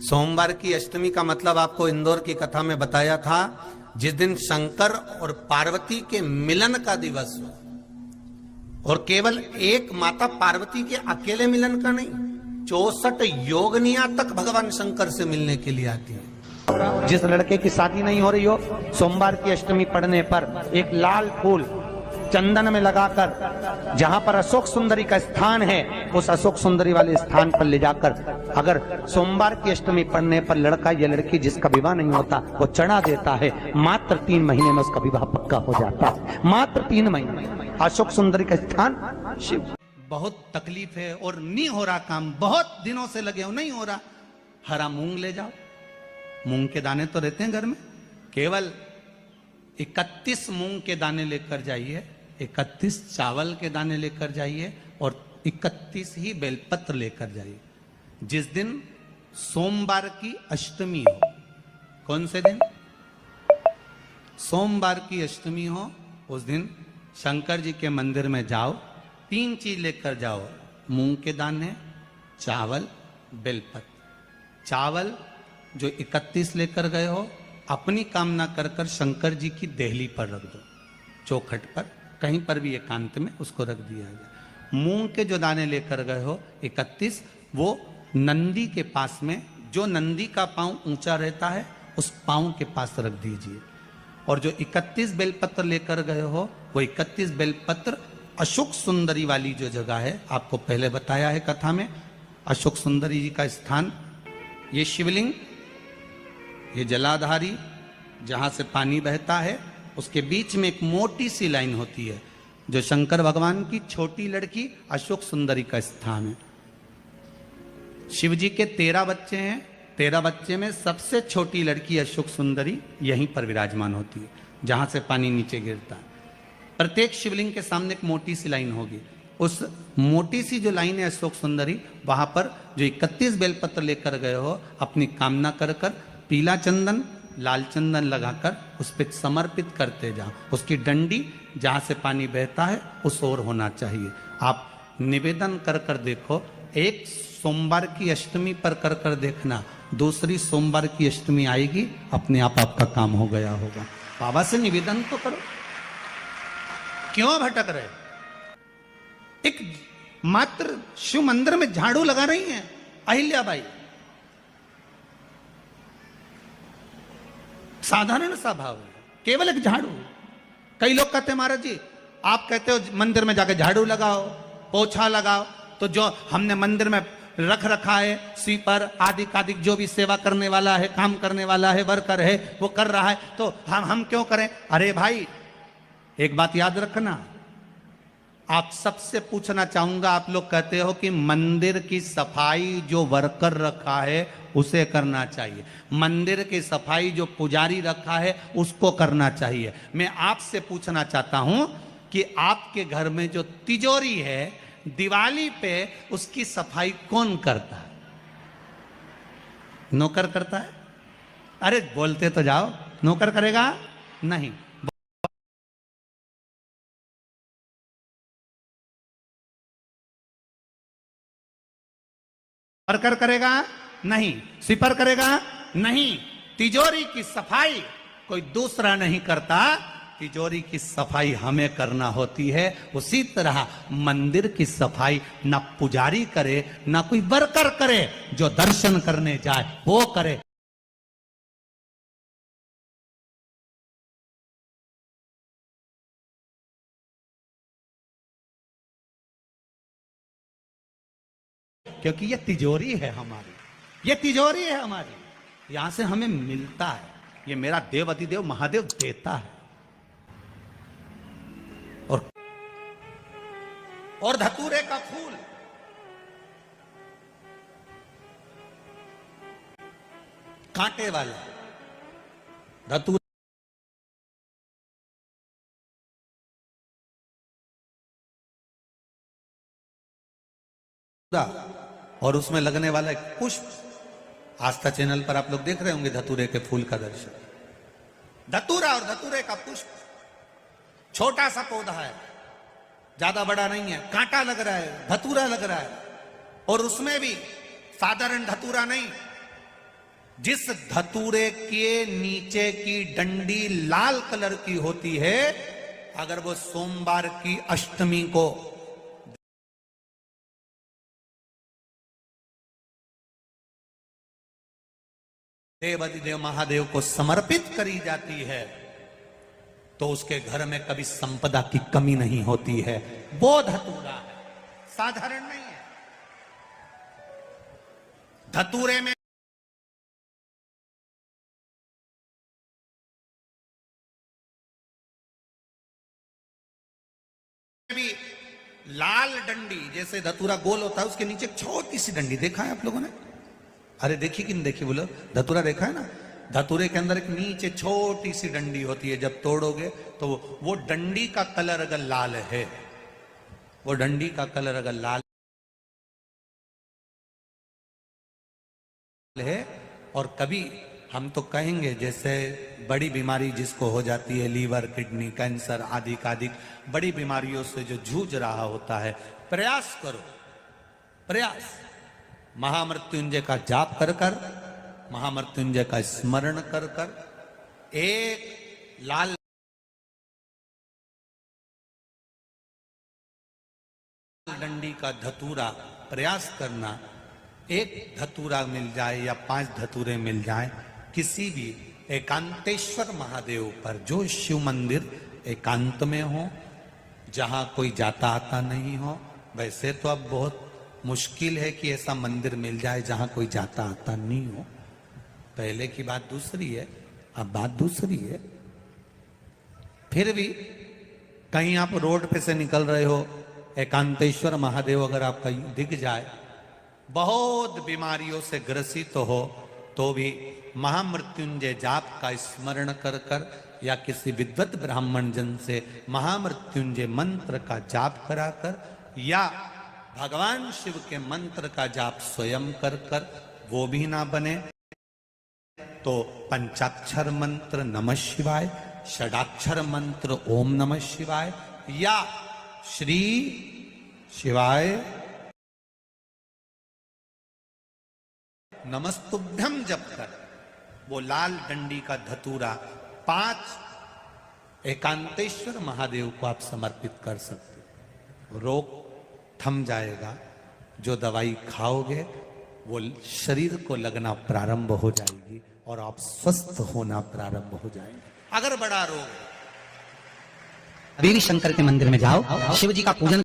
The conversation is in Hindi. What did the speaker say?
सोमवार की अष्टमी का मतलब आपको इंदौर की कथा में बताया था, जिस दिन शंकर और पार्वती के मिलन का दिवस हो। और केवल एक माता पार्वती के अकेले मिलन का नहीं, 64 योगनिया तक भगवान शंकर से मिलने के लिए आती है। जिस लड़के की शादी नहीं हो रही हो, सोमवार की अष्टमी पड़ने पर एक लाल फूल चंदन में लगाकर, जहां पर अशोक सुंदरी का स्थान है, उस अशोक सुंदरी वाले स्थान पर ले जाकर, अगर सोमवार की अष्टमी पड़ने पर लड़का या लड़की जिसका विवाह नहीं होता वो चढ़ा देता है, मात्र 3 महीने में उसका विवाह पक्का हो जाता है। मात्र 3 महीने। अशोक सुंदरी का स्थान शिव। बहुत तकलीफ है और नहीं हो रहा काम, बहुत दिनों से लगे हो, नहीं हो रहा। हरा मूंग ले जाओ, मूंग के दाने तो रहते हैं घर में, केवल 31 मूंग के दाने लेकर जाइए, 31 चावल के दाने लेकर जाइए और 31 ही बेलपत्र लेकर जाइए। जिस दिन सोमवार की अष्टमी हो, कौन से दिन? सोमवार की अष्टमी हो, उस दिन शंकर जी के मंदिर में जाओ, 3 चीज लेकर जाओ, मूंग के दाने, चावल, बेलपत्र। चावल जो 31 लेकर गए हो, अपनी कामना कर कर शंकर जी की देहली पर रख दो, चौखट पर, कहीं पर भी एकांत में उसको रख दिया जाए। मूंग के जो दाने लेकर गए हो 31, वो नंदी के पास में, जो नंदी का पांव ऊंचा रहता है उस पांव के पास रख दीजिए। और जो 31 बेलपत्र लेकर गए हो, वो 31 बेलपत्र अशोक सुंदरी वाली जो जगह है, आपको पहले बताया है कथा में, अशोक सुंदरी जी का स्थान, ये शिवलिंग, ये जलाधारी जहां से पानी बहता है, उसके बीच में एक मोटी सी लाइन होती है, जो शंकर भगवान की छोटी लड़की अशोक सुंदरी का स्थान है। शिव जी के 13 बच्चे हैं, 13 बच्चे में सबसे छोटी लड़की अशोक सुंदरी यहीं पर विराजमान होती है, जहां से पानी नीचे गिरता है। प्रत्येक शिवलिंग के सामने एक मोटी सी लाइन होगी, उस मोटी सी जो लाइन है अशोक सुंदरी, वहां पर जो 31 बेलपत्र लेकर गए हो, अपनी कामना कर कर पीला चंदन, लाल चंदन लगाकर उस पर समर्पित करते जाओ। उसकी डंडी जहां से पानी बहता है उस ओर होना चाहिए। आप निवेदन कर कर देखो, एक सोमवार की अष्टमी पर कर कर देखना, दूसरी सोमवार की अष्टमी आएगी, अपने आप आपका काम हो गया होगा। बाबा से निवेदन तो करो, क्यों भटक रहे? एक मात्र शिव मंदिर में झाड़ू लगा रही हैं अहिल्याबाई, साधारण सा भाव है, केवल एक झाड़ू। कई लोग कहते हैं महाराज जी, आप कहते हो मंदिर में जाकर झाड़ू लगाओ, पोछा लगाओ, तो जो हमने मंदिर में रख रखा है स्वीपर आदि आदि, जो भी सेवा करने वाला है, काम करने वाला है, वर्कर है, वो कर रहा है, तो हम क्यों करें? अरे भाई, एक बात याद रखना, आप सबसे पूछना चाहूंगा, आप लोग कहते हो कि मंदिर की सफाई जो वर्कर रखा है उसे करना चाहिए, मंदिर की सफाई जो पुजारी रखा है उसको करना चाहिए। मैं आपसे पूछना चाहता हूं कि आपके घर में जो तिजोरी है, दिवाली पे उसकी सफाई कौन करता है? नौकर करता है? अरे बोलते तो जाओ, नौकर करेगा? नहीं। वर्कर करेगा? नहीं। स्वीपर करेगा? नहीं। तिजोरी की सफाई कोई दूसरा नहीं करता, तिजोरी की सफाई हमें करना होती है। उसी तरह मंदिर की सफाई ना पुजारी करे, ना कोई वर्कर करे, जो दर्शन करने जाए वो करे। क्योंकि ये तिजोरी है हमारी, ये तिजोरी है हमारी, यहां से हमें मिलता है, ये मेरा देव अधिदेव महादेव देता है। और धतूरे का फूल, कांटे वाला धतूरा, और उसमें लगने वाला एक पुष्प। आस्था चैनल पर आप लोग देख रहे होंगे धतूरे के फूल का दर्शन। धतूरा और धतूरे का पुष्प, छोटा सा पौधा है, ज्यादा बड़ा नहीं है, कांटा लग रहा है, धतूरा लग रहा है, और उसमें भी साधारण धतूरा नहीं, जिस धतूरे के नीचे की डंडी लाल कलर की होती है, अगर वो सोमवार की अष्टमी को देवाधिदेव महादेव को समर्पित करी जाती है, तो उसके घर में कभी संपदा की कमी नहीं होती है। वो धतूरा है, साधारण नहीं है। धतूरे में भी लाल डंडी, जैसे धतूरा गोल होता है उसके नीचे छोटी सी डंडी, देखा है आप लोगों ने? अरे देखी कि नहीं देखी बोलो? धतूरा देखा है ना? धतूरे के अंदर एक नीचे छोटी सी डंडी होती है, जब तोड़ोगे तो वो डंडी का कलर अगर लाल है, वो डंडी का कलर अगर लाल है, और कभी हम तो कहेंगे जैसे बड़ी बीमारी जिसको हो जाती है, लीवर, किडनी, कैंसर आदि आदि बड़ी बीमारियों से जो जूझ रहा होता है, प्रयास करो, प्रयास महामृत्युंजय का जाप कर कर, महामृत्युंजय का स्मरण कर कर, एक लाल डंडी का धतूरा प्रयास करना, एक धतूरा मिल जाए या 5 धतूरे मिल जाए किसी भी एकांतेश्वर महादेव पर, जो शिव मंदिर एकांत में हो, जहां कोई जाता आता नहीं हो। वैसे तो अब बहुत मुश्किल है कि ऐसा मंदिर मिल जाए जहां कोई जाता आता नहीं हो, पहले की बात दूसरी है, अब बात दूसरी है। फिर भी कहीं आप रोड पे से निकल रहे हो, एकांतेश्वर महादेव अगर आपका दिख जाए, बहुत बीमारियों से ग्रसित हो, तो भी महामृत्युंजय जाप का स्मरण कर कर या किसी विद्वत ब्राह्मण जन से महामृत्युंजय मंत्र का जाप कराकर या भगवान शिव के मंत्र का जाप स्वयं कर कर वो भी ना बने, तो पंचाक्षर मंत्र नमः शिवाय, षडाक्षर मंत्र ओम नमः शिवाय या श्री शिवाय नमस्तुभ्यम जप कर वो लाल डंडी का धतूरा 5 एकांतेश्वर महादेव को आप समर्पित कर सकते हो। रोग थम जाएगा, जो दवाई खाओगे वो शरीर को लगना प्रारंभ हो जाएगी और आप स्वस्थ होना प्रारंभ हो जाएंगे। अगर बड़ा रोग, वीर शंकर के मंदिर में जाओ, शिव जी का पूजन